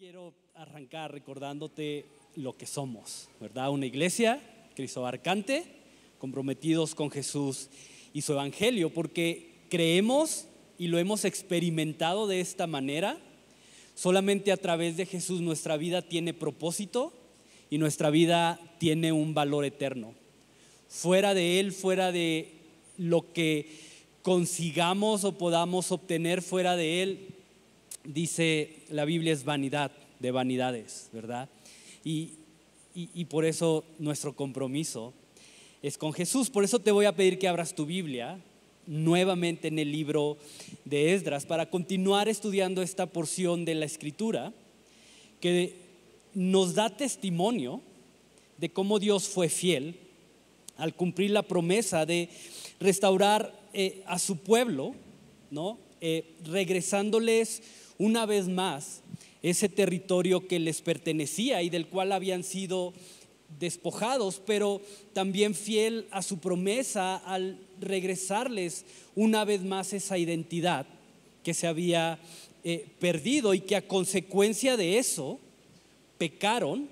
quiero arrancar recordándote lo que somos, ¿verdad? Una iglesia cristoabarcante, comprometidos con Jesús y su evangelio, porque creemos y lo hemos experimentado de esta manera. Solamente a través de Jesús nuestra vida tiene propósito y nuestra vida tiene un valor eterno. Fuera de Él, fuera de lo que consigamos o podamos obtener fuera de Él, dice la Biblia, es vanidad de vanidades, ¿verdad? Y por eso nuestro compromiso es con Jesús. Por eso te voy a pedir que abras tu Biblia nuevamente en el libro de Esdras para continuar estudiando esta porción de la Escritura que nos da testimonio de cómo Dios fue fiel al cumplir la promesa de restaurar a su pueblo, ¿no? Regresándoles una vez más ese territorio que les pertenecía y del cual habían sido despojados, pero también fiel a su promesa al regresarles una vez más esa identidad que se había perdido y que a consecuencia de eso pecaron,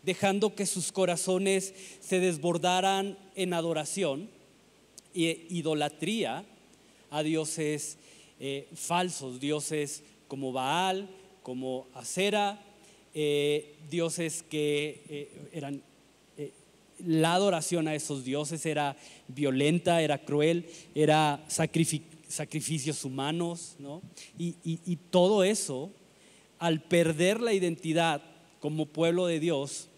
dejando que sus corazones se desbordaran en adoración e idolatría a dioses falsos, dioses como Baal, como Acera, dioses que eran la adoración a esos dioses era violenta, era cruel, era sacrificios humanos, ¿no? Y todo eso, al perder la identidad como pueblo de Dios,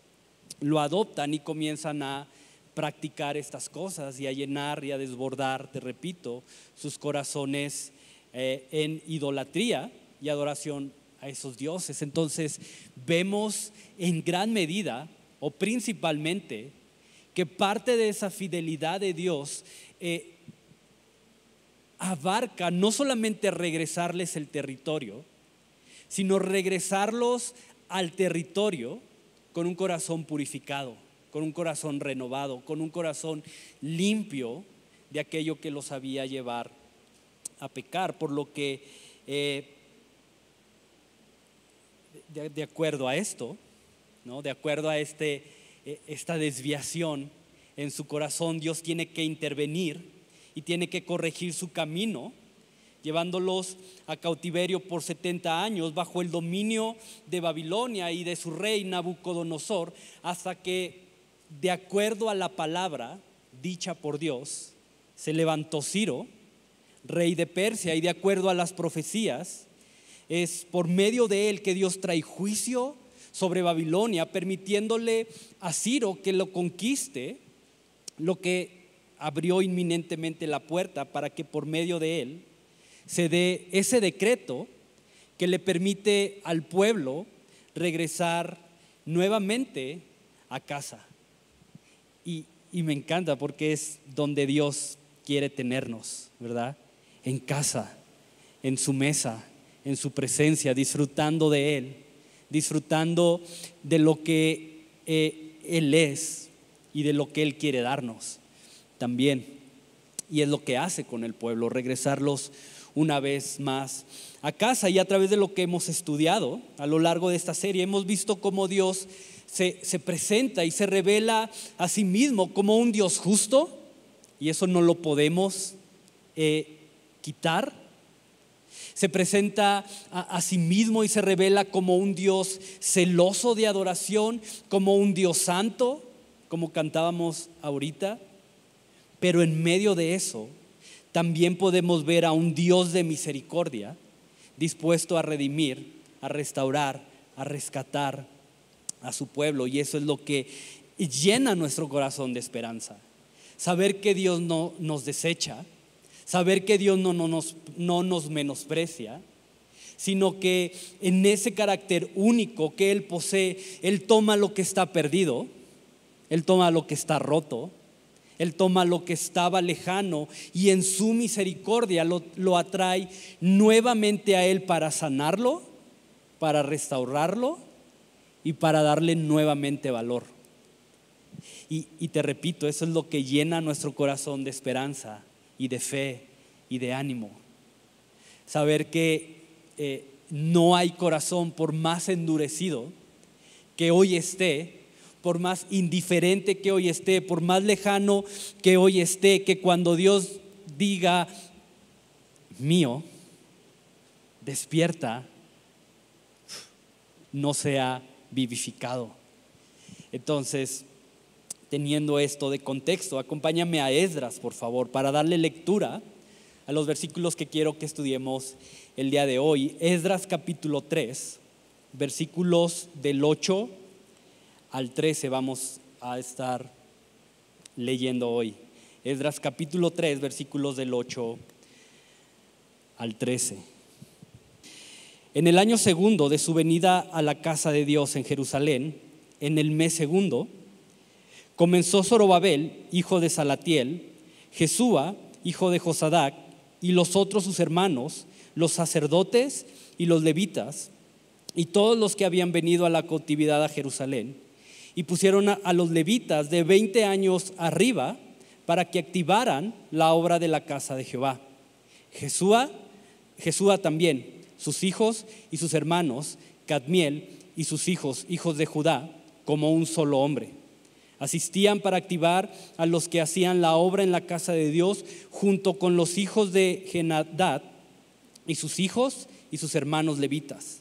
lo adoptan y comienzan a practicar estas cosas y a llenar y a desbordar, te repito, sus corazones en idolatría y adoración a esos dioses. Entonces vemos en gran medida o principalmente que parte de esa fidelidad de Dios abarca no solamente regresarles el territorio, sino regresarlos al territorio con un corazón purificado, con un corazón renovado, con un corazón limpio de aquello que los había llevar a pecar. Por lo que de acuerdo a esto, ¿no? De acuerdo a esta desviación en su corazón, Dios tiene que intervenir y tiene que corregir su camino, llevándolos a cautiverio por 70 años bajo el dominio de Babilonia y de su rey Nabucodonosor, hasta que, de acuerdo a la palabra dicha por Dios, se levantó Ciro, rey de Persia, y de acuerdo a las profecías, es por medio de él que Dios trae juicio sobre Babilonia, permitiéndole a Ciro que lo conquiste, lo que abrió inminentemente la puerta para que por medio de él se dé ese decreto que le permite al pueblo regresar nuevamente a casa. Y me encanta porque es donde Dios quiere tenernos, ¿verdad? En casa, en su mesa, en su presencia, disfrutando de Él, disfrutando de lo que Él es y de lo que Él quiere darnos también. Y es lo que hace con el pueblo, regresarlos una vez más a casa. Y a través de lo que hemos estudiado a lo largo de esta serie, hemos visto cómo Dios se presenta y se revela a sí mismo como un Dios justo, y eso no lo podemos quitar. Se presenta a sí mismo y se revela como un Dios celoso de adoración, como un Dios santo, como cantábamos ahorita. Pero en medio de eso también podemos ver a un Dios de misericordia, dispuesto a redimir, a restaurar, a rescatar a su pueblo. Y eso es lo que llena nuestro corazón de esperanza. Saber que Dios no nos desecha, saber que Dios no nos menosprecia, sino que en ese carácter único que Él posee, Él toma lo que está perdido, Él toma lo que está roto, Él toma lo que estaba lejano y en su misericordia lo atrae nuevamente a Él para sanarlo, para restaurarlo y para darle nuevamente valor. Y te repito, eso es lo que llena nuestro corazón de esperanza y de fe y de ánimo. Saber que no hay corazón, por más endurecido que hoy esté, por más indiferente que hoy esté, por más lejano que hoy esté, que cuando Dios diga, mío, despierta, no sea vivificado. Entonces, teniendo esto de contexto, acompáñame a Esdras, por favor, para darle lectura a los versículos que quiero que estudiemos el día de hoy. Esdras capítulo 3, versículos del 8 al 13 vamos a estar leyendo hoy. Esdras capítulo 3, versículos del 8 al 13. En el año segundo de su venida a la casa de Dios en Jerusalén, en el mes segundo, comenzó Zorobabel, hijo de Salatiel, Jesúa, hijo de Josadac, y los otros sus hermanos, los sacerdotes y los levitas, y todos los que habían venido a la cautividad a Jerusalén, y pusieron a los levitas de 20 años arriba para que activaran la obra de la casa de Jehová. Jesúa también, sus hijos y sus hermanos, Cadmiel y sus hijos, hijos de Judá, como un solo hombre. Asistían para activar a los que hacían la obra en la casa de Dios, junto con los hijos de Henadad y sus hijos y sus hermanos levitas.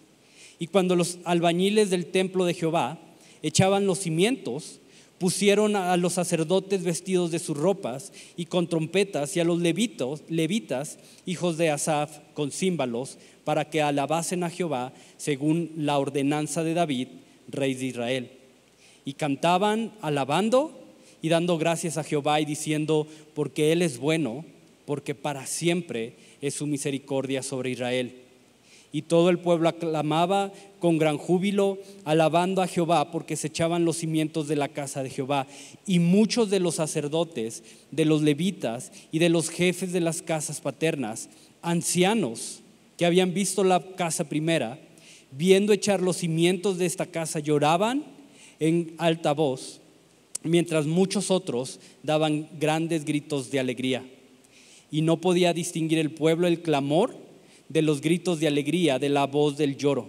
Y cuando los albañiles del templo de Jehová echaban los cimientos, pusieron a los sacerdotes vestidos de sus ropas y con trompetas, y a los levitas, hijos de Asaf, con címbalos, para que alabasen a Jehová según la ordenanza de David, rey de Israel. Y cantaban alabando y dando gracias a Jehová y diciendo, porque Él es bueno, porque para siempre es su misericordia sobre Israel. Y todo el pueblo aclamaba con gran júbilo, alabando a Jehová, porque se echaban los cimientos de la casa de Jehová. Y muchos de los sacerdotes, de los levitas y de los jefes de las casas paternas, ancianos que habían visto la casa primera, viendo echar los cimientos de esta casa, lloraban en alta voz, mientras muchos otros daban grandes gritos de alegría. Y no podía distinguir el pueblo el clamor de los gritos de alegría de la voz del lloro,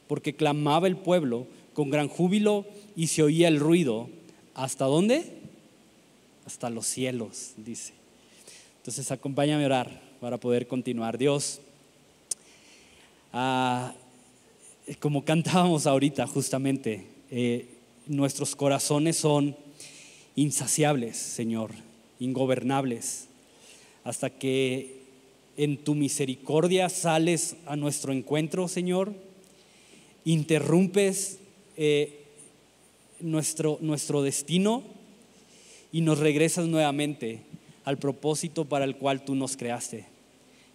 porque clamaba el pueblo con gran júbilo y se oía el ruido. ¿Hasta dónde? Hasta los cielos, dice. Entonces acompáñame a orar para poder continuar. Dios, como cantábamos ahorita justamente, nuestros corazones son insaciables, Señor, ingobernables, hasta que en tu misericordia sales a nuestro encuentro, Señor, interrumpes nuestro destino y nos regresas nuevamente al propósito para el cual tú nos creaste,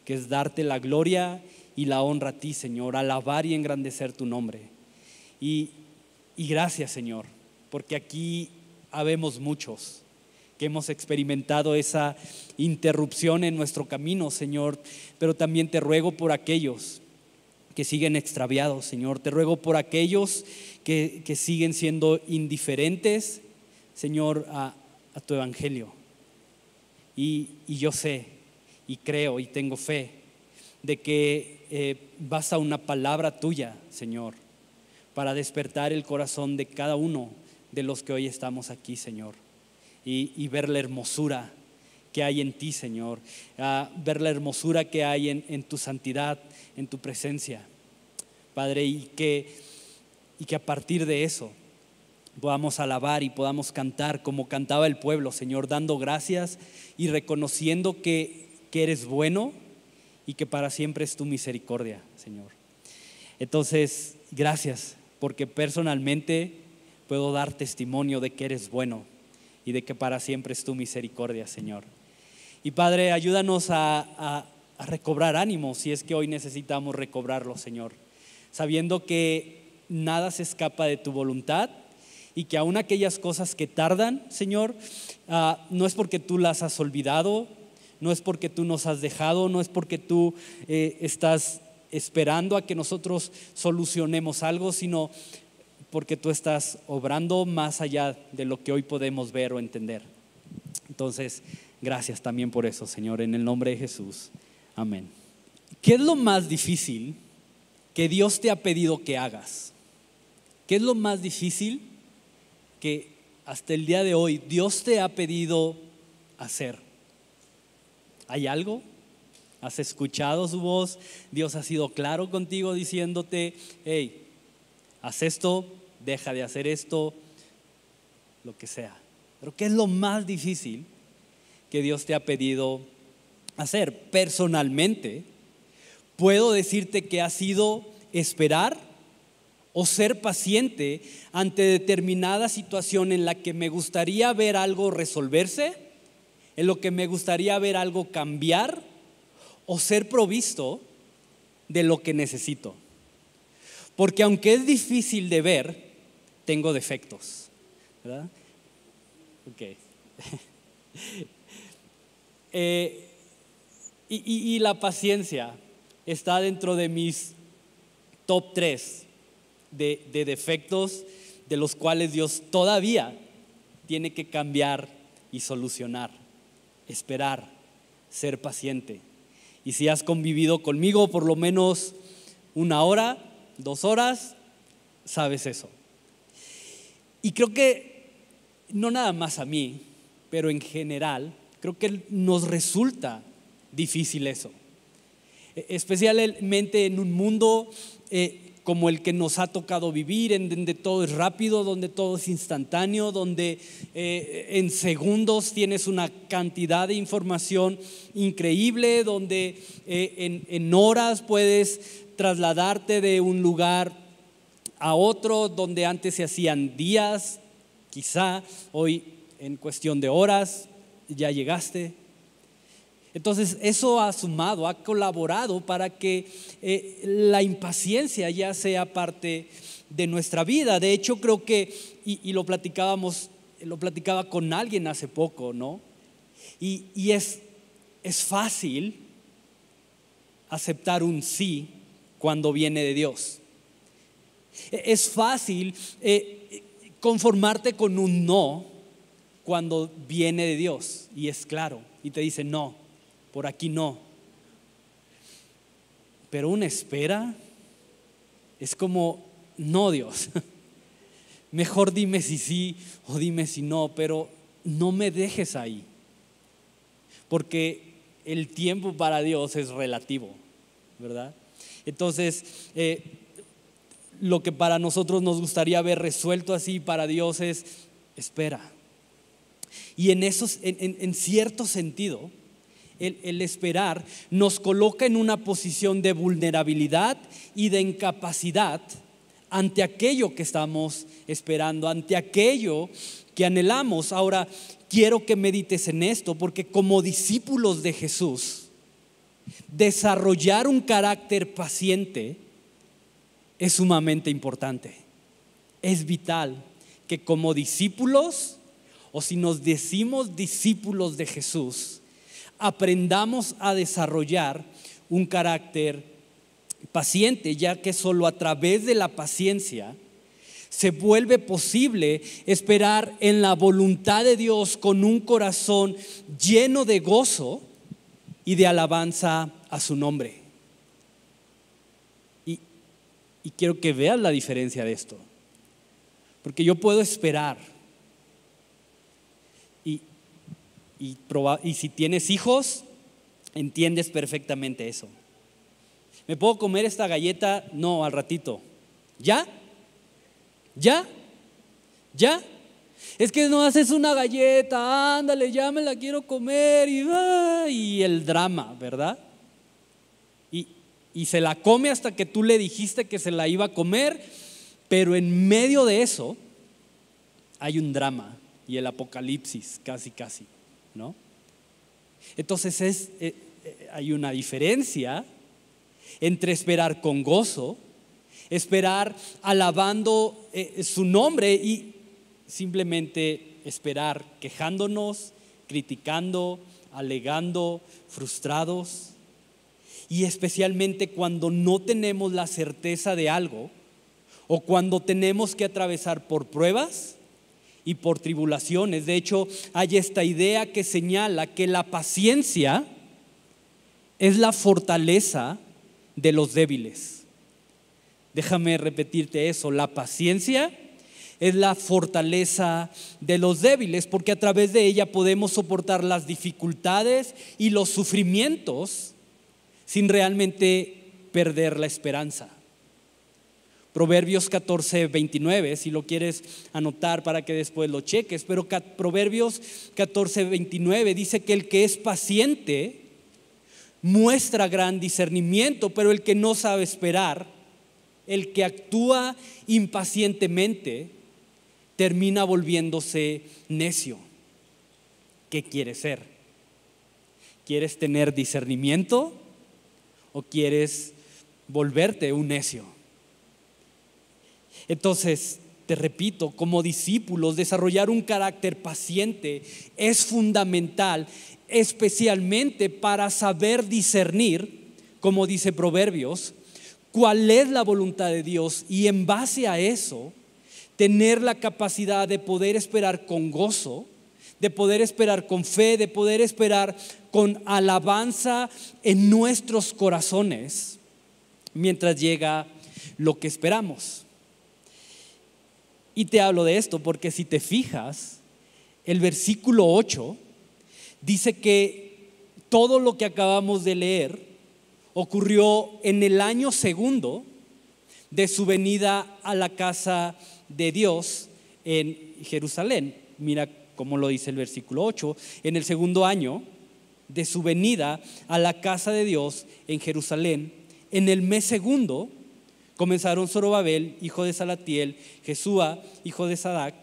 que es darte la gloria y la honra a ti, Señor, alabar y engrandecer tu nombre. Y gracias, Señor, porque aquí habemos muchos que hemos experimentado esa interrupción en nuestro camino, Señor, pero también te ruego por aquellos que siguen extraviados, Señor, te ruego por aquellos que siguen siendo indiferentes, Señor, a tu evangelio. Y yo sé y creo y tengo fe de que basta una palabra tuya, Señor, para despertar el corazón de cada uno de los que hoy estamos aquí, Señor, y ver la hermosura que hay en ti, Señor, ver la hermosura que hay en tu santidad, en tu presencia, Padre, y que a partir de eso podamos alabar y podamos cantar como cantaba el pueblo, Señor, dando gracias y reconociendo que eres bueno y que para siempre es tu misericordia, Señor. Entonces, gracias, porque personalmente puedo dar testimonio de que eres bueno y de que para siempre es tu misericordia, Señor. Y Padre, ayúdanos a recobrar ánimo si es que hoy necesitamos recobrarlo, Señor, sabiendo que nada se escapa de tu voluntad y que aún aquellas cosas que tardan, Señor, no es porque tú las has olvidado, no es porque tú nos has dejado, no es porque tú estás esperando a que nosotros solucionemos algo, sino porque tú estás obrando más allá de lo que hoy podemos ver o entender. Entonces, gracias también por eso, Señor, en el nombre de Jesús. Amén. ¿Qué es lo más difícil que Dios te ha pedido que hagas? ¿Qué es lo más difícil que hasta el día de hoy Dios te ha pedido hacer? ¿Hay algo? ¿Has escuchado su voz? Dios ha sido claro contigo diciéndote: hey, haz esto, deja de hacer esto, lo que sea. Pero ¿qué es lo más difícil que Dios te ha pedido hacer? Personalmente, puedo decirte que ha sido esperar o ser paciente ante determinada situación en la que me gustaría ver algo resolverse, en lo que me gustaría ver algo cambiar o ser provisto de lo que necesito. Porque aunque es difícil de ver, tengo defectos, ¿verdad? Ok. Y la paciencia está dentro de mis top 3 de defectos de los cuales Dios todavía tiene que cambiar y solucionar. Esperar, ser paciente. Y si has convivido conmigo por lo menos 1 hora, 2 horas, sabes eso. Y creo que no nada más a mí, pero en general, creo que nos resulta difícil eso. Especialmente en un mundo como el que nos ha tocado vivir, en donde todo es rápido, donde todo es instantáneo, donde en segundos tienes una cantidad de información increíble, donde en horas puedes trasladarte de un lugar a otro, donde antes se hacían días, quizá hoy en cuestión de horas ya llegaste. Entonces eso ha sumado, ha colaborado para que la impaciencia ya sea parte de nuestra vida. De hecho, creo que, y lo platicaba con alguien hace poco, ¿no? Y es fácil aceptar un sí cuando viene de Dios. Es fácil conformarte con un no cuando viene de Dios y es claro y te dice no, por aquí no. Pero una espera es como: no, Dios, mejor dime si sí o dime si no, pero no me dejes ahí, porque el tiempo para Dios es relativo, ¿verdad? Entonces lo que para nosotros nos gustaría ver resuelto así, para Dios es espera. Y en cierto sentido, el esperar nos coloca en una posición de vulnerabilidad y de incapacidad ante aquello que estamos esperando, ante aquello que anhelamos. Ahora, quiero que medites en esto, porque como discípulos de Jesús, desarrollar un carácter paciente es sumamente importante. Es vital que como discípulos, o si nos decimos discípulos de Jesús, aprendamos a desarrollar un carácter paciente, ya que solo a través de la paciencia se vuelve posible esperar en la voluntad de Dios con un corazón lleno de gozo y de alabanza a su nombre. Y quiero que veas la diferencia de esto, porque yo puedo esperar y si tienes hijos, entiendes perfectamente eso. ¿Me puedo comer esta galleta? No, al ratito. ¿Ya? Es que no haces una galleta, ándale, ya me la quiero comer y el drama, ¿verdad? Y se la come hasta que tú le dijiste que se la iba a comer, pero en medio de eso hay un drama y el apocalipsis casi, ¿no? Entonces hay una diferencia entre esperar con gozo, esperar alabando su nombre, y simplemente esperar quejándonos, criticando, alegando, frustrados. Y especialmente cuando no tenemos la certeza de algo, o cuando tenemos que atravesar por pruebas y por tribulaciones. De hecho, hay esta idea que señala que la paciencia es la fortaleza de los débiles. Déjame repetirte eso: la paciencia es la fortaleza de los débiles, porque a través de ella podemos soportar las dificultades y los sufrimientos sin realmente perder la esperanza. Proverbios 14:29, si lo quieres anotar para que después lo cheques, pero Proverbios 14:29 dice que el que es paciente muestra gran discernimiento, pero el que no sabe esperar, el que actúa impacientemente, termina volviéndose necio. ¿Qué quieres ser? ¿Quieres tener discernimiento o quieres volverte un necio? Entonces, te repito, como discípulos, desarrollar un carácter paciente es fundamental, especialmente para saber discernir, como dice Proverbios, cuál es la voluntad de Dios, y en base a eso tener la capacidad de poder esperar con gozo, de poder esperar con fe, de poder esperar con alabanza en nuestros corazones mientras llega lo que esperamos. Y te hablo de esto porque si te fijas, el versículo 8 dice que todo lo que acabamos de leer ocurrió en el año segundo de su venida a la casa de Dios en Jerusalén. Mira cómo lo dice el versículo 8: en el segundo año de su venida a la casa de Dios en Jerusalén, en el mes segundo, comenzaron Zorobabel, hijo de Salatiel, Jesúa, hijo de Sadac,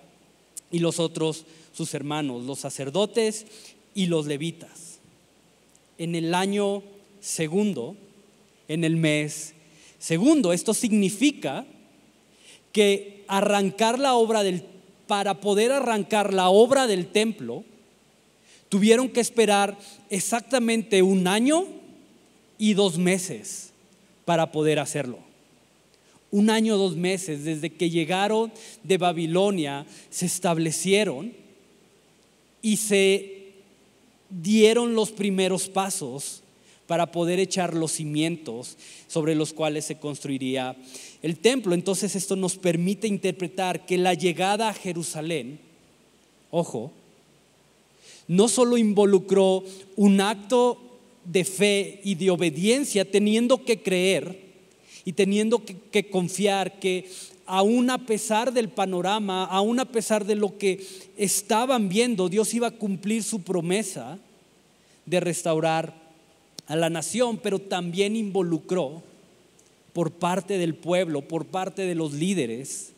y los otros sus hermanos, los sacerdotes y los levitas. En el año segundo, en el mes segundo. Esto significa que para poder arrancar la obra del templo, tuvieron que esperar exactamente 1 año y 2 meses para poder hacerlo. 1 año, 2 meses, desde que llegaron de Babilonia, se establecieron y se dieron los primeros pasos para poder echar los cimientos sobre los cuales se construiría el templo. Entonces esto nos permite interpretar que la llegada a Jerusalén, ojo, no solo involucró un acto de fe y de obediencia, teniendo que creer y teniendo que confiar que aún a pesar del panorama, aún a pesar de lo que estaban viendo, Dios iba a cumplir su promesa de restaurar a la nación, pero también involucró por parte del pueblo, por parte de los líderes,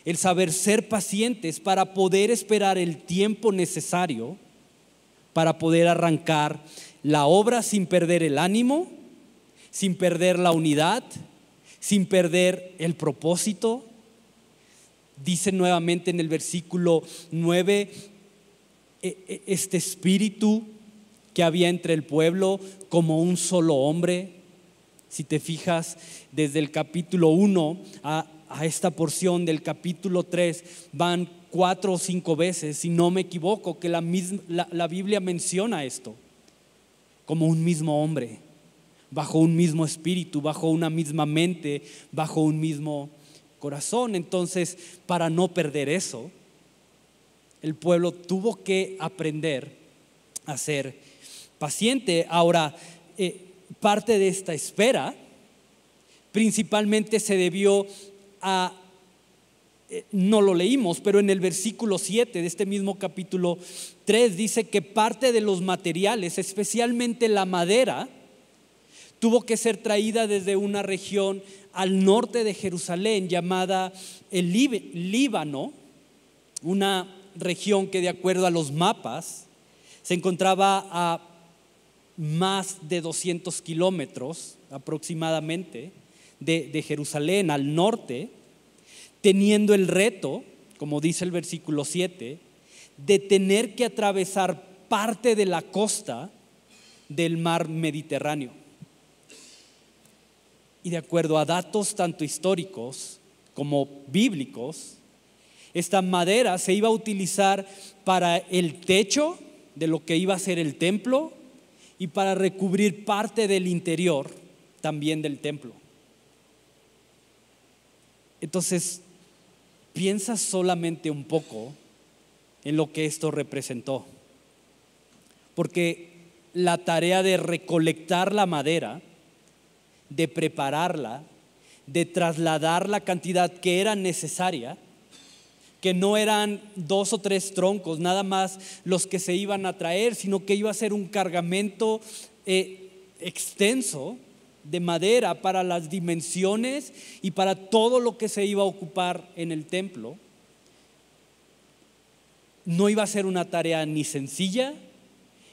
el saber ser pacientes para poder esperar el tiempo necesario para poder arrancar la obra sin perder el ánimo, sin perder la unidad, sin perder el propósito. Dice nuevamente en el versículo 9, este espíritu que había entre el pueblo como un solo hombre. Si te fijas, desde el capítulo 1 a esta porción del capítulo 3 van 4 o 5 veces, si no me equivoco, que la Biblia menciona esto, como un mismo hombre, bajo un mismo espíritu, bajo una misma mente, bajo un mismo corazón. Entonces, para no perder eso, el pueblo tuvo que aprender a ser paciente. Ahora, parte de esta espera principalmente se debió a, no lo leímos, pero en el versículo 7 de este mismo capítulo 3 dice que parte de los materiales, especialmente la madera, tuvo que ser traída desde una región al norte de Jerusalén llamada el Líbano, una región que de acuerdo a los mapas se encontraba a más de 200 kilómetros aproximadamente de Jerusalén al norte, teniendo el reto, como dice el versículo 7, de tener que atravesar parte de la costa del mar Mediterráneo. Y de acuerdo a datos tanto históricos como bíblicos, esta madera se iba a utilizar para el techo de lo que iba a ser el templo y para recubrir parte del interior también del templo. Entonces, piensa solamente un poco en lo que esto representó. Porque la tarea de recolectar la madera, de prepararla, de trasladar la cantidad que era necesaria, que no eran 2 o 3 troncos, nada más los que se iban a traer, sino que iba a ser un cargamento extenso de madera para las dimensiones y para todo lo que se iba a ocupar en el templo. No iba a ser una tarea ni sencilla,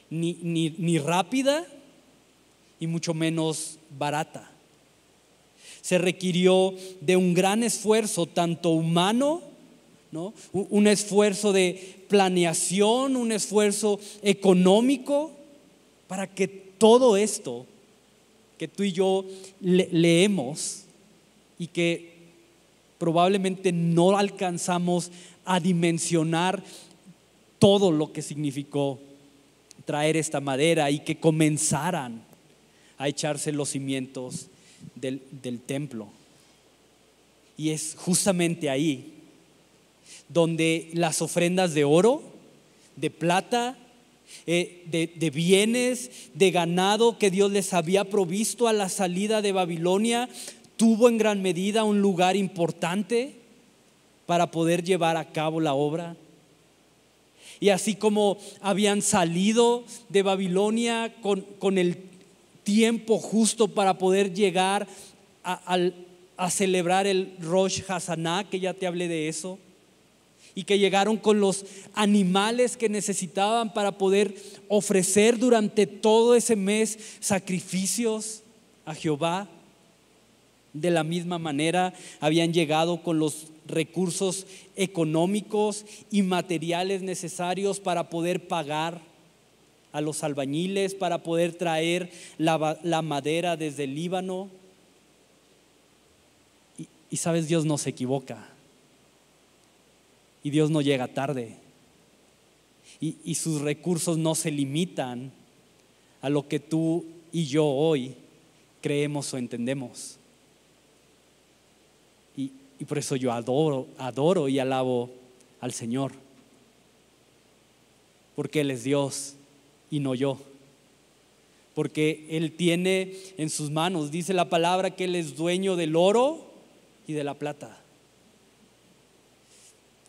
ni rápida, y mucho menos barata. Se requirió de un gran esfuerzo, tanto humano, ¿no? Un esfuerzo de planeación, un esfuerzo económico, para que todo esto que tú y yo leemos y que probablemente no alcanzamos a dimensionar todo lo que significó traer esta madera y que comenzaran a echarse los cimientos del templo. Y es justamente ahí donde las ofrendas de oro, de plata, de bienes, de ganado que Dios les había provisto a la salida de Babilonia, tuvo en gran medida un lugar importante para poder llevar a cabo la obra. Y así como habían salido de Babilonia con el tiempo justo para poder llegar a celebrar el Rosh Hashanah, que ya te hablé de eso, y que llegaron con los animales que necesitaban para poder ofrecer durante todo ese mes sacrificios a Jehová. De la misma manera habían llegado con los recursos económicos y materiales necesarios para poder pagar a los albañiles, para poder traer la madera desde el Líbano. Y sabes, Dios no se equivoca. Y Dios no llega tarde. Y sus recursos no se limitan a lo que tú y yo hoy creemos o entendemos. Y por eso yo adoro y alabo al Señor. Porque Él es Dios y no yo. Porque Él tiene en sus manos, dice la palabra, que Él es dueño del oro y de la plata.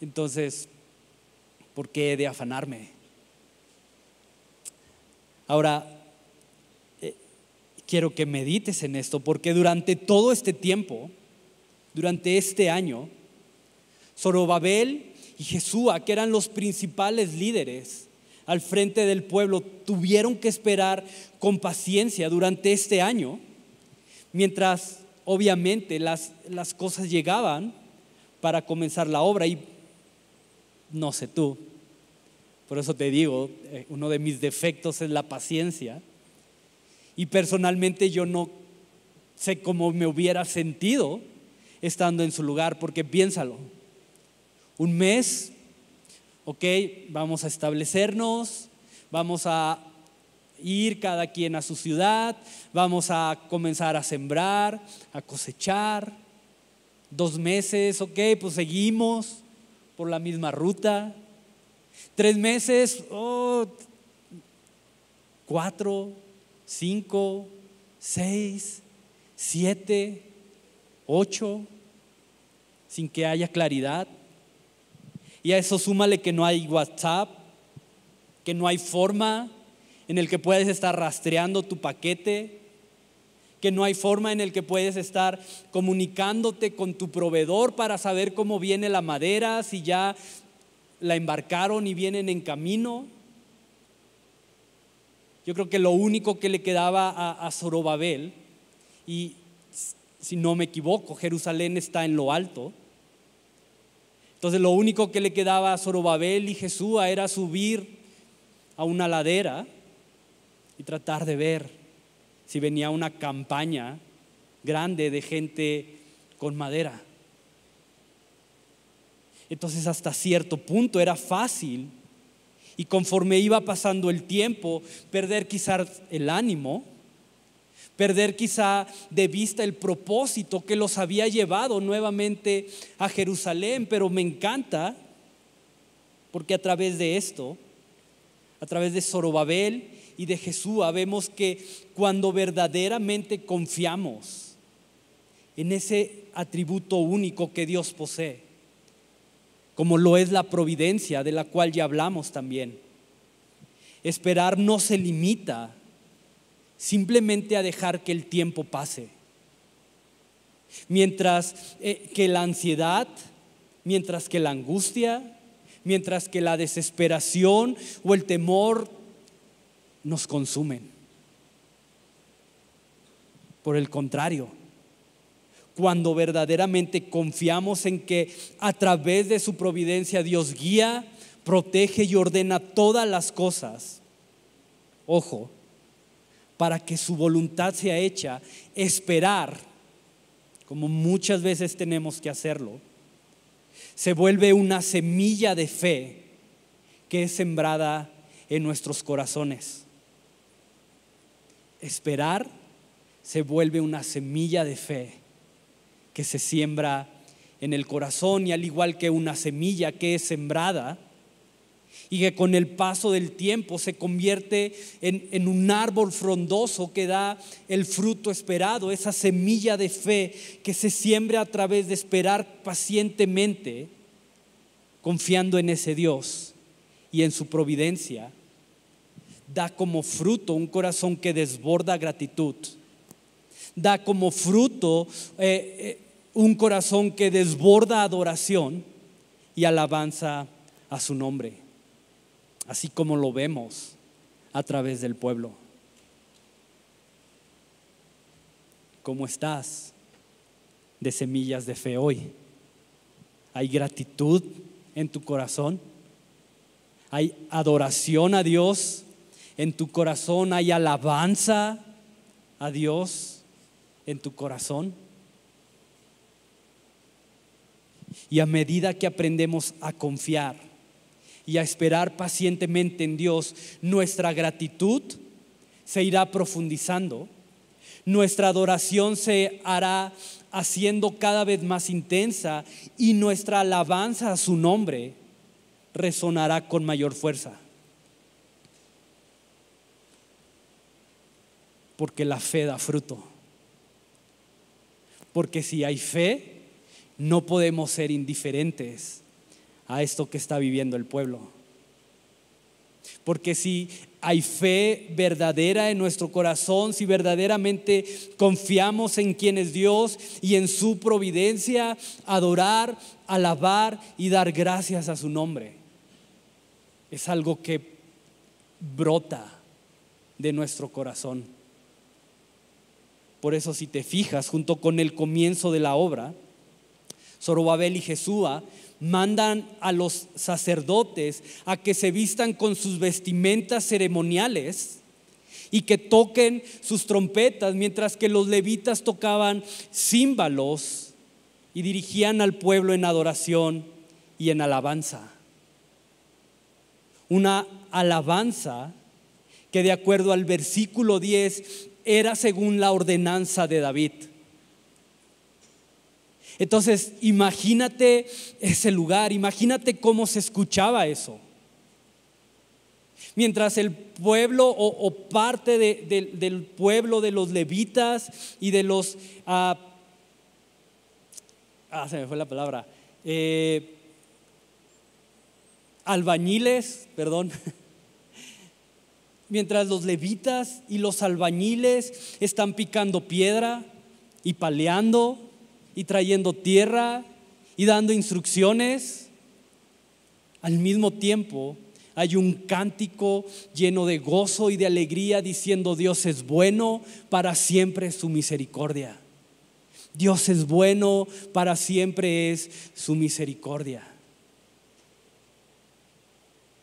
Entonces, ¿por qué he de afanarme? Ahora, quiero que medites en esto, porque durante todo este tiempo, durante este año, Zorobabel y Jesúa, que eran los principales líderes al frente del pueblo, tuvieron que esperar con paciencia durante este año, mientras obviamente las cosas llegaban para comenzar la obra. Y no sé tú, por eso te digo, uno de mis defectos es la paciencia. Y personalmente yo no sé cómo me hubiera sentido estando en su lugar, porque piénsalo, un mes, ok, vamos a establecernos, vamos a ir cada quien a su ciudad, vamos a comenzar a sembrar, a cosechar. 2 meses, ok, pues seguimos por la misma ruta. 3 meses, 4, 5, 6, 7, 8, sin que haya claridad. Y a eso súmale que no hay WhatsApp, que no hay forma en el que puedes estar rastreando tu paquete, que no hay forma en el que puedes estar comunicándote con tu proveedor para saber cómo viene la madera, si ya la embarcaron y vienen en camino. Yo creo que lo único que le quedaba a Zorobabel, y si no me equivoco, Jerusalén está en lo alto, entonces lo único que le quedaba a Zorobabel y Jesúa era subir a una ladera y tratar de ver si venía una campaña grande de gente con madera. Entonces hasta cierto punto era fácil, y conforme iba pasando el tiempo, perder quizás el ánimo, perder quizá de vista el propósito que los había llevado nuevamente a Jerusalén. Pero me encanta porque a través de esto, a través de Zorobabel y de Jesúa, vemos que cuando verdaderamente confiamos en ese atributo único que Dios posee, como lo es la providencia, de la cual ya hablamos también, esperar no se limita simplemente a dejar que el tiempo pase. Mientras que la ansiedad, mientras que la angustia, mientras que la desesperación o el temor nos consumen. Por el contrario, cuando verdaderamente confiamos en que a través de su providencia Dios guía, protege y ordena todas las cosas, ojo, para que su voluntad sea hecha, esperar, como muchas veces tenemos que hacerlo, se vuelve una semilla de fe que es sembrada en nuestros corazones. Esperar se vuelve una semilla de fe que se siembra en el corazón, y al igual que una semilla que es sembrada y que con el paso del tiempo se convierte en un árbol frondoso que da el fruto esperado, esa semilla de fe que se siembra a través de esperar pacientemente, confiando en ese Dios y en su providencia, da como fruto un corazón que desborda gratitud, da como fruto un corazón que desborda adoración y alabanza a su nombre, así como lo vemos a través del pueblo. ¿Cómo estás de semillas de fe hoy? ¿Hay gratitud en tu corazón? ¿Hay adoración a Dios en tu corazón? ¿Hay alabanza a Dios en tu corazón? Y a medida que aprendemos a confiar y a esperar pacientemente en Dios, nuestra gratitud se irá profundizando, nuestra adoración se hará haciendo cada vez más intensa, y nuestra alabanza a su nombre resonará con mayor fuerza. Porque la fe da fruto. Porque si hay fe, no podemos ser indiferentes a esto que está viviendo el pueblo. Porque si hay fe verdadera en nuestro corazón, si verdaderamente confiamos en quién es Dios y en su providencia, adorar, alabar y dar gracias a su nombre es algo que brota de nuestro corazón. Por eso, si te fijas, junto con el comienzo de la obra, Zorobabel y Jesúa mandan a los sacerdotes a que se vistan con sus vestimentas ceremoniales y que toquen sus trompetas, mientras que los levitas tocaban címbalos y dirigían al pueblo en adoración y en alabanza. Una alabanza que, de acuerdo al versículo 10, era según la ordenanza de David. Entonces, imagínate ese lugar, imagínate cómo se escuchaba eso. Mientras el pueblo o parte del pueblo, de los levitas y de los se me fue la palabra, albañiles, perdón. Mientras los levitas y los albañiles están picando piedra y paleando y trayendo tierra y dando instrucciones, al mismo tiempo hay un cántico lleno de gozo y de alegría diciendo: Dios es bueno, para siempre es su misericordia. Dios es bueno, para siempre es su misericordia.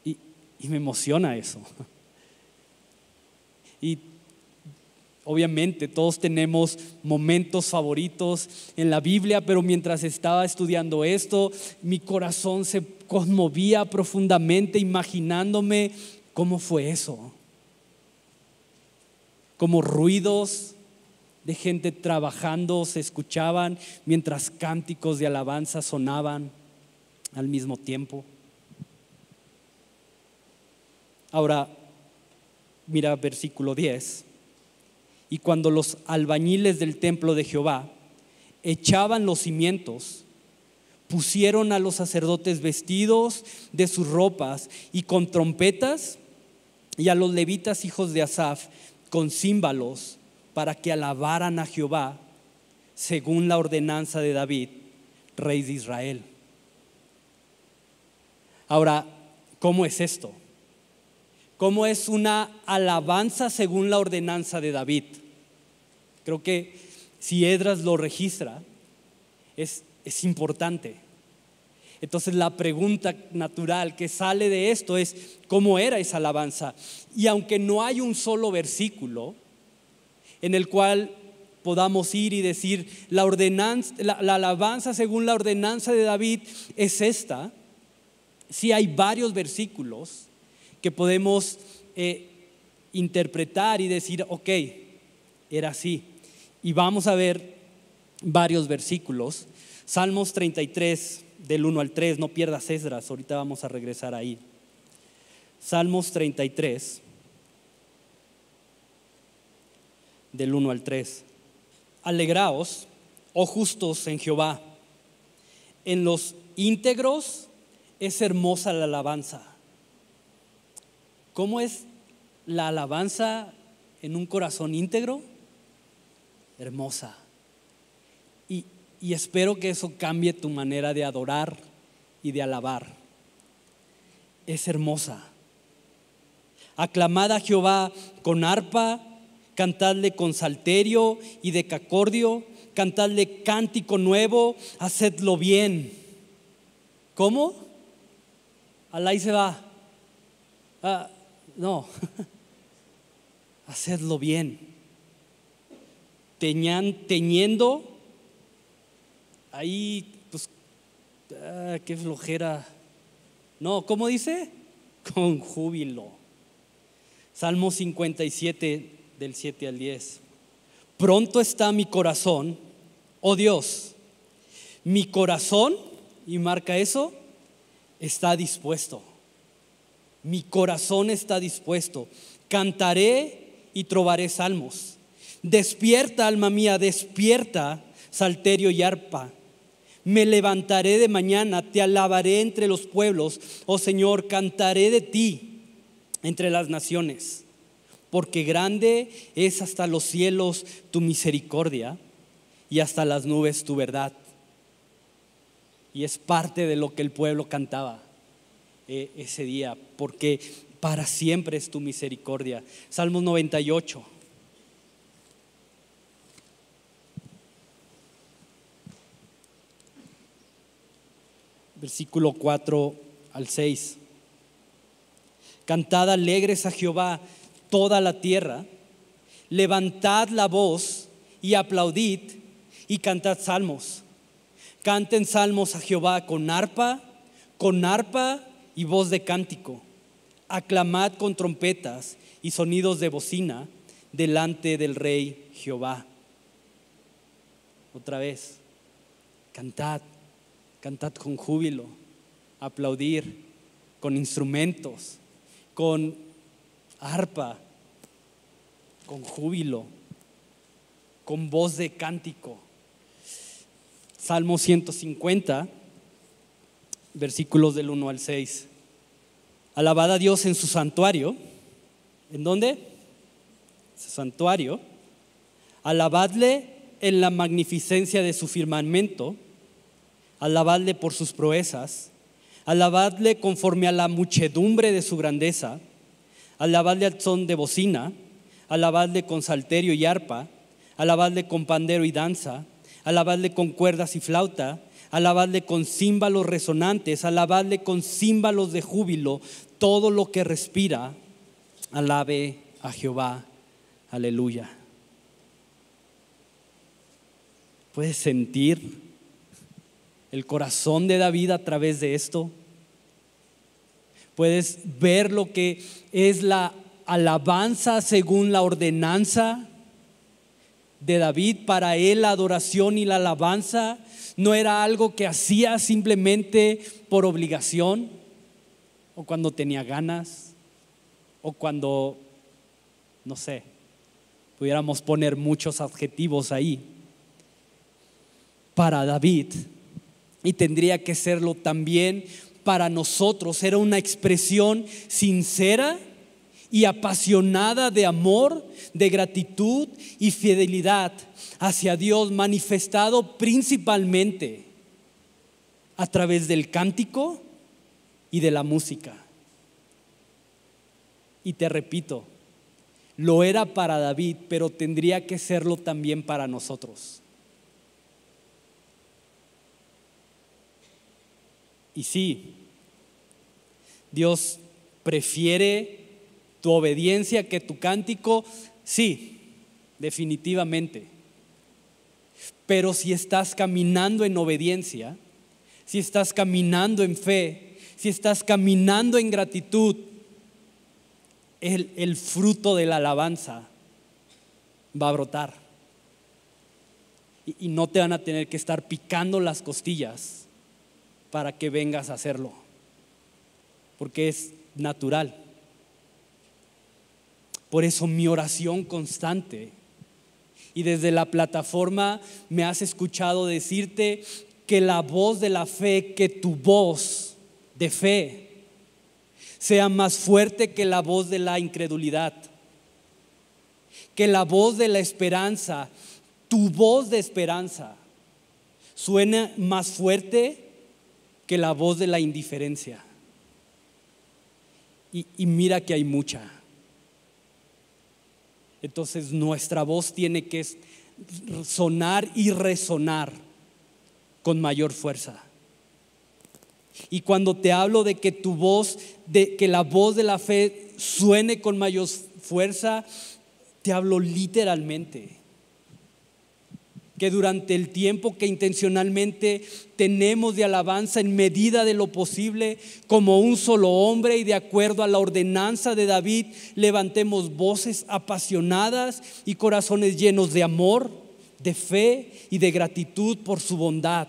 Y me emociona eso. Y obviamente todos tenemos momentos favoritos en la Biblia, pero mientras estaba estudiando esto, mi corazón se conmovía profundamente imaginándome cómo fue eso. Como ruidos de gente trabajando se escuchaban mientras cánticos de alabanza sonaban al mismo tiempo. Ahora, mira versículo 10. Y cuando los albañiles del templo de Jehová echaban los cimientos, pusieron a los sacerdotes vestidos de sus ropas y con trompetas, y a los levitas hijos de Asaf con címbalos, para que alabaran a Jehová según la ordenanza de David, rey de Israel. Ahora, ¿cómo es esto? ¿Cómo es una alabanza según la ordenanza de David? Creo que si Esdras lo registra, es importante. Entonces la pregunta natural que sale de esto es: ¿cómo era esa alabanza? Y aunque no hay un solo versículo en el cual podamos ir y decir la alabanza según la ordenanza de David es esta, sí hay varios versículos que podemos interpretar y decir, ok, era así. Y vamos a ver varios versículos. Salmos 33 del 1 al 3, no pierdas Esdras, ahorita vamos a regresar ahí. Salmos 33 del 1 al 3. Alegraos, oh justos, en Jehová, en los íntegros es hermosa la alabanza. ¿Cómo es la alabanza en un corazón íntegro? Hermosa. Y espero que eso cambie tu manera de adorar y de alabar. Es hermosa. Aclamad a Jehová con arpa, cantadle con salterio y decacordio, cantadle cántico nuevo, hacedlo bien. ¿Cómo? Alá y se va. No. Hacedlo bien. Teñiendo. Ahí, pues, qué flojera. No, ¿cómo dice? Con júbilo. Salmo 57, del 7 al 10. Pronto está mi corazón, oh Dios, mi corazón, y marca eso, está dispuesto. Mi corazón está dispuesto. Cantaré y trovaré salmos. Despierta, alma mía, despierta, salterio y arpa. Me levantaré de mañana, te alabaré entre los pueblos, oh Señor, cantaré de ti entre las naciones, porque grande es hasta los cielos tu misericordia y hasta las nubes tu verdad. Y es parte de lo que el pueblo cantaba ese día, porque para siempre es tu misericordia. Salmos 98. Versículo 4 al 6. Cantad alegres a Jehová toda la tierra, levantad la voz y aplaudid y cantad salmos. Canten salmos a Jehová con arpa y voz de cántico. Aclamad con trompetas y sonidos de bocina delante del Rey Jehová. Otra vez, cantad con júbilo, aplaudir con instrumentos, con arpa, con júbilo, con voz de cántico. Salmo 150, versículos del 1 al 6. Alabad a Dios en su santuario. ¿En dónde? Su santuario. Alabadle en la magnificencia de su firmamento. Alabadle por sus proezas. Alabadle conforme a la muchedumbre de su grandeza. Alabadle al son de bocina. Alabadle con salterio y arpa. Alabadle con pandero y danza. Alabadle con cuerdas y flauta. Alabadle con címbalos resonantes. Alabadle con címbalos de júbilo. Todo lo que respira, alabe a Jehová. Aleluya. ¿Puedes sentir el corazón de David a través de esto? ¿Puedes ver lo que es la alabanza según la ordenanza de David, para él la adoración y la alabanza no era algo que hacía simplemente por obligación, o cuando tenía ganas, o cuando, no sé, pudiéramos poner muchos adjetivos ahí. Para David, y tendría que serlo también para nosotros, era una expresión sincera y apasionada de amor, de gratitud y fidelidad hacia Dios, manifestado principalmente a través del cántico y de la música. Y te repito, lo era para David, pero tendría que serlo también para nosotros. Y sí, Dios prefiere tu obediencia que tu cántico, sí, definitivamente. Pero si estás caminando en obediencia, si estás caminando en fe, si estás caminando en gratitud, el fruto de la alabanza va a brotar. Y no te van a tener que estar picando las costillas para que vengas a hacerlo, porque es natural. Por eso mi oración constante, y desde la plataforma me has escuchado decirte que la voz de la fe, que tu voz de fe sea más fuerte que la voz de la incredulidad, que la voz de la esperanza, tu voz de esperanza, suene más fuerte que la voz de la indiferencia. Y mira que hay mucha. Entonces nuestra voz tiene que sonar y resonar con mayor fuerza. Y cuando te hablo de que tu voz, de que la voz de la fe suene con mayor fuerza, te hablo literalmente. Que durante el tiempo que intencionalmente tenemos de alabanza, en medida de lo posible, como un solo hombre y de acuerdo a la ordenanza de David, levantemos voces apasionadas y corazones llenos de amor, de fe y de gratitud por su bondad.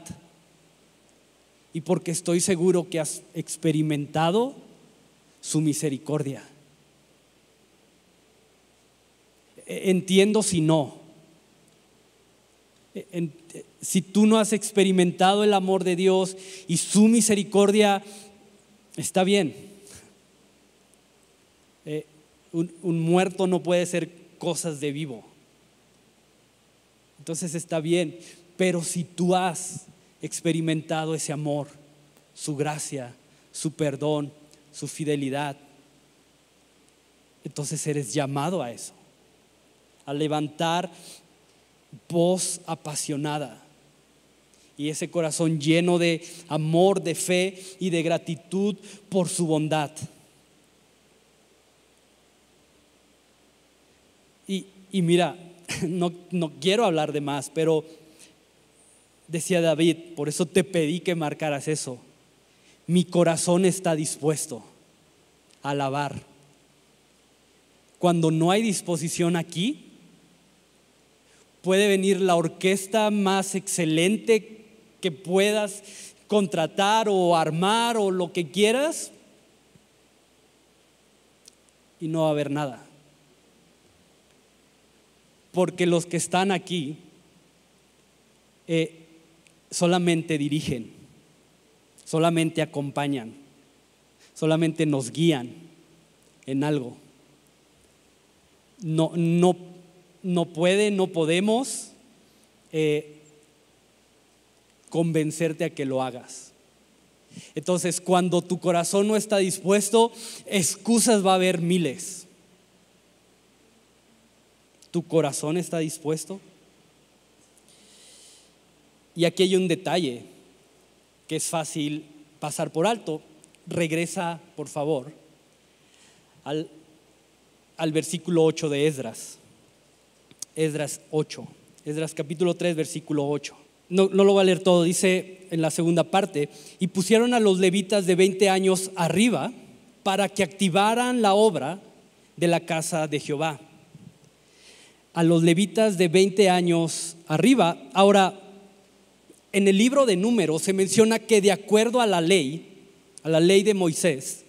Y porque estoy seguro que has experimentado su misericordia. Entiendo si no. Si tú no has experimentado el amor de Dios y su misericordia, está bien. Un muerto no puede ser cosas de vivo. Entonces está bien. Pero si tú has experimentado ese amor, su gracia, su perdón, su fidelidad, entonces eres llamado a eso, a levantar voz apasionada y ese corazón lleno de amor, de fe y de gratitud por su bondad. Y mira, no quiero hablar de más, pero decía David, por eso te pedí que marcaras eso. Mi corazón está dispuesto a alabar. Cuando no hay disposición aquí, puede venir la orquesta más excelente que puedas contratar o armar o lo que quieras, y no va a haber nada. Porque los que están aquí solamente dirigen, solamente acompañan, solamente nos guían en algo. No podemos convencerte a que lo hagas. Entonces, cuando tu corazón no está dispuesto, excusas va a haber miles. ¿Tu corazón está dispuesto? Y aquí hay un detalle que es fácil pasar por alto. Regresa, por favor, al versículo 8 de Esdras. Esdras 8, Esdras capítulo 3, versículo 8. No lo voy a leer todo, dice en la segunda parte: y pusieron a los levitas de 20 años arriba para que activaran la obra de la casa de Jehová. a los levitas de 20 años arriba. Ahora, en el libro de Números se menciona que de acuerdo a la ley de Moisés,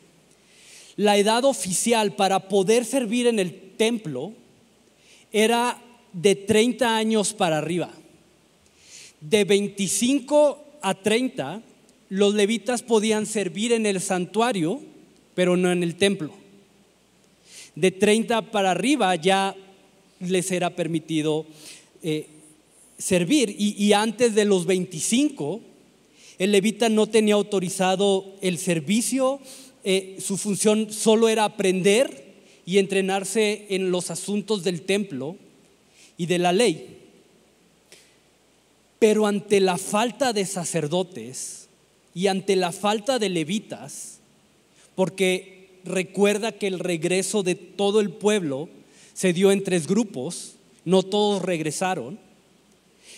la edad oficial para poder servir en el templo era de 30 años para arriba. De 25 a 30, los levitas podían servir en el santuario, pero no en el templo. De 30 para arriba ya les era permitido servir, y antes de los 25 el levita no tenía autorizado el servicio. Su función solo era aprender y entrenarse en los asuntos del templo y de la ley. Pero ante la falta de sacerdotes y ante la falta de levitas, porque recuerda que el regreso de todo el pueblo se dio en 3 grupos, no todos regresaron.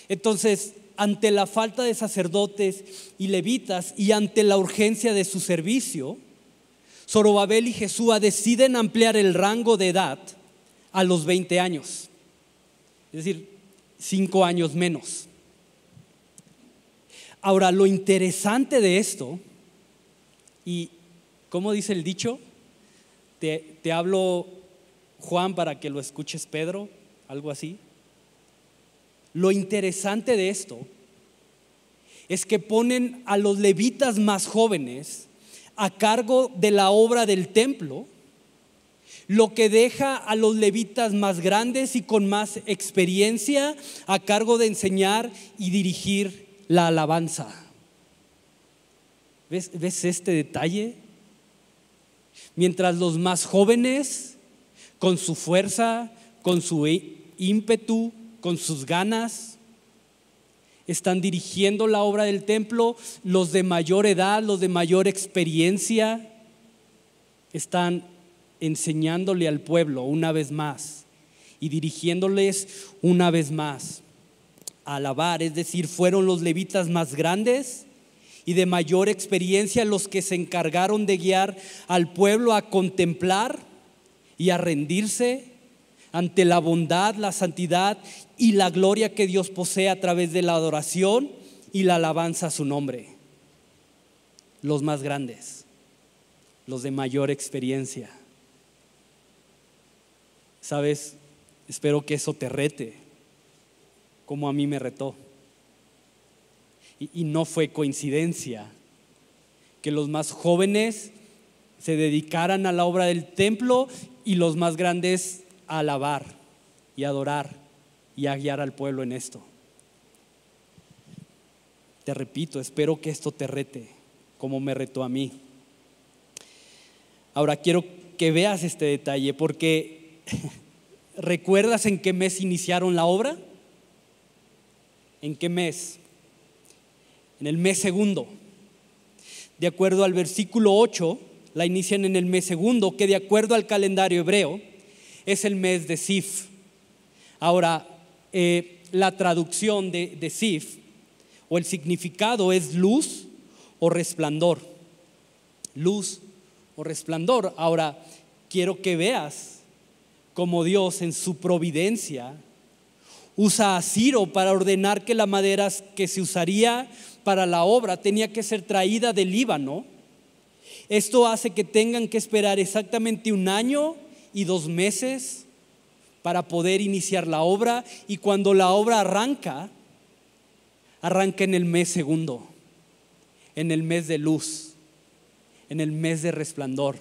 Entonces, ante la falta de sacerdotes y levitas y ante la urgencia de su servicio, Zorobabel y Jesúa deciden ampliar el rango de edad a los 20 años, es decir, 5 años menos. Ahora, lo interesante de esto, y ¿cómo dice el dicho? Te hablo, Juan, para que lo escuches, Pedro, algo así. Lo interesante de esto es que ponen a los levitas más jóvenes a cargo de la obra del templo, lo que deja a los levitas más grandes y con más experiencia a cargo de enseñar y dirigir la alabanza. ¿Ves este detalle? Mientras los más jóvenes, con su fuerza, con su ímpetu, con sus ganas, están dirigiendo la obra del templo, los de mayor edad, los de mayor experiencia, están enseñándole al pueblo una vez más y dirigiéndoles una vez más a alabar. Es decir, fueron los levitas más grandes y de mayor experiencia los que se encargaron de guiar al pueblo a contemplar y a rendirse ante la bondad, la santidad y la gloria que Dios posee a través de la adoración y la alabanza a su nombre. Los más grandes, los de mayor experiencia. ¿Sabes? Espero que eso te rete, como a mí me retó. Y no fue coincidencia que los más jóvenes se dedicaran a la obra del templo y los más grandes a alabar y adorar y a guiar al pueblo en esto. Te repito, espero que esto te rete como me retó a mí. Ahora quiero que veas este detalle, porque ¿recuerdas en qué mes iniciaron la obra? ¿En qué mes? En el mes segundo. De acuerdo al versículo 8, la inician en el mes segundo, que de acuerdo al calendario hebreo es el mes de Sif. Ahora, la traducción de Sif o el significado es luz o resplandor. Luz o resplandor. Ahora, quiero que veas cómo Dios en su providencia usa a Ciro para ordenar que la madera que se usaría para la obra tenía que ser traída del Líbano. Esto hace que tengan que esperar exactamente 1 año y 2 meses para poder iniciar la obra, y cuando la obra arranca en el mes segundo, en el mes de luz, en el mes de resplandor.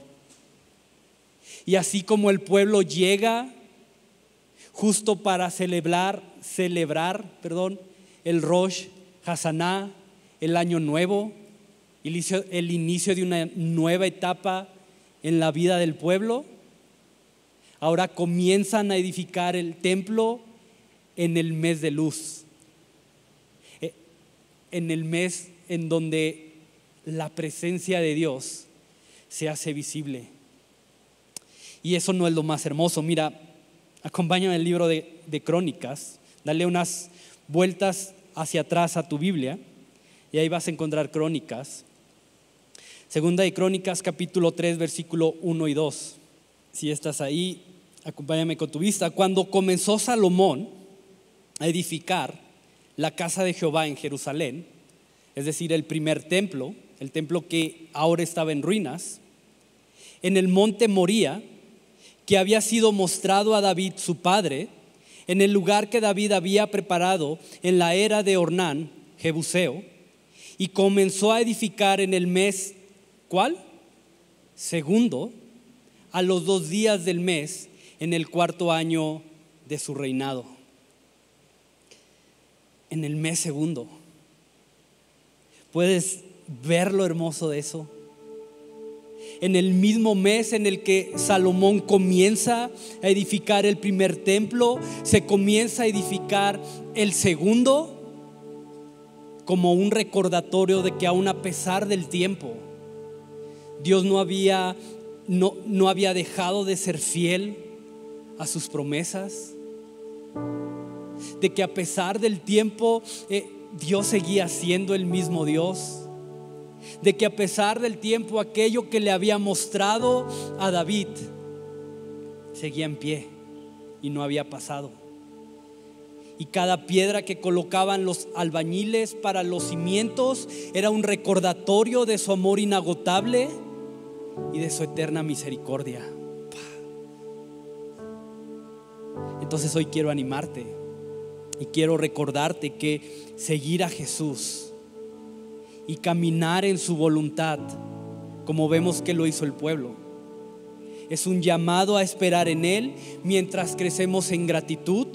Y así como el pueblo llega justo para celebrar el Rosh Hashanah, el año nuevo, el inicio de una nueva etapa en la vida del pueblo, ahora comienzan a edificar el templo en el mes de luz, en el mes en donde la presencia de Dios se hace visible. Y eso no es lo más hermoso. Mira, acompáñame el libro de Crónicas, dale unas vueltas hacia atrás a tu Biblia y ahí vas a encontrar Crónicas. Segunda de Crónicas, capítulo 3, versículo 1 y 2. Si estás ahí, acompáñame con tu vista, cuando comenzó Salomón a edificar la casa de Jehová en Jerusalén, es decir, el primer templo, el templo que ahora estaba en ruinas, en el monte Moría, que había sido mostrado a David su padre, en el lugar que David había preparado en la era de Ornán, Jebuseo, y comenzó a edificar en el mes, ¿cuál? Segundo, a los 2 días del mes, en el 4º año de su reinado. En el mes segundo. ¿Puedes ver lo hermoso de eso? En el mismo mes en el que Salomón comienza a edificar el primer templo, se comienza a edificar el segundo, como un recordatorio de que aún a pesar del tiempo, Dios no había dejado de ser fiel a sus promesas, de que a pesar del tiempo Dios seguía siendo el mismo Dios, de que a pesar del tiempo aquello que le había mostrado a David seguía en pie y no había pasado. Y cada piedra que colocaban los albañiles para los cimientos era un recordatorio de su amor inagotable y de su eterna misericordia. Entonces hoy quiero animarte y quiero recordarte que seguir a Jesús y caminar en su voluntad, como vemos que lo hizo el pueblo, es un llamado a esperar en Él mientras crecemos en gratitud,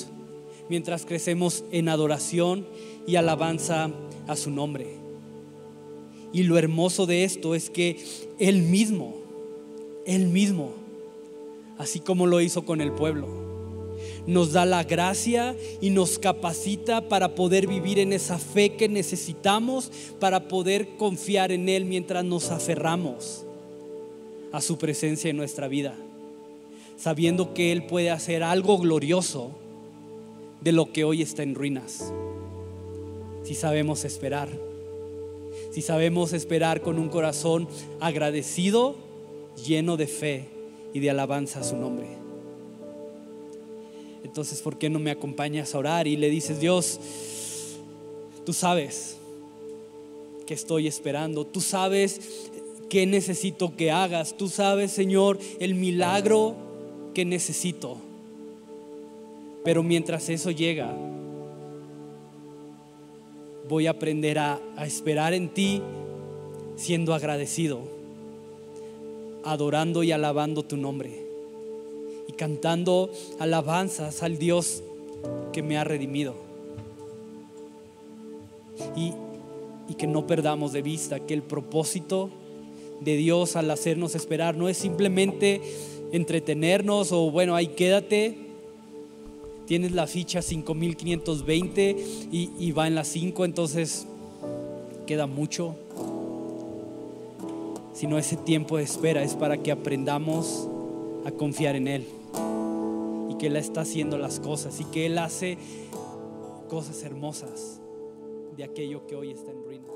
mientras crecemos en adoración y alabanza a su nombre. Y lo hermoso de esto es que Él mismo, así como lo hizo con el pueblo, nos da la gracia y nos capacita para poder vivir en esa fe que necesitamos para poder confiar en Él mientras nos aferramos a su presencia en nuestra vida, sabiendo que Él puede hacer algo glorioso de lo que hoy está en ruinas, si sabemos esperar. Si sabemos esperar con un corazón agradecido, lleno de fe y de alabanza a su nombre. Entonces, ¿por qué no me acompañas a orar y le dices: Dios, tú sabes que estoy esperando, tú sabes qué necesito que hagas, tú sabes, Señor, el milagro que necesito, pero mientras eso llega, voy a aprender a esperar en ti, siendo agradecido, adorando y alabando tu nombre y cantando alabanzas al Dios que me ha redimido. Y que no perdamos de vista que el propósito de Dios al hacernos esperar no es simplemente entretenernos o bueno, ahí quédate. Tienes la ficha 5520 y va en la 5, entonces queda mucho. Sino ese tiempo de espera es para que aprendamos a confiar en Él y que Él está haciendo las cosas y que Él hace cosas hermosas de aquello que hoy está en ruinas.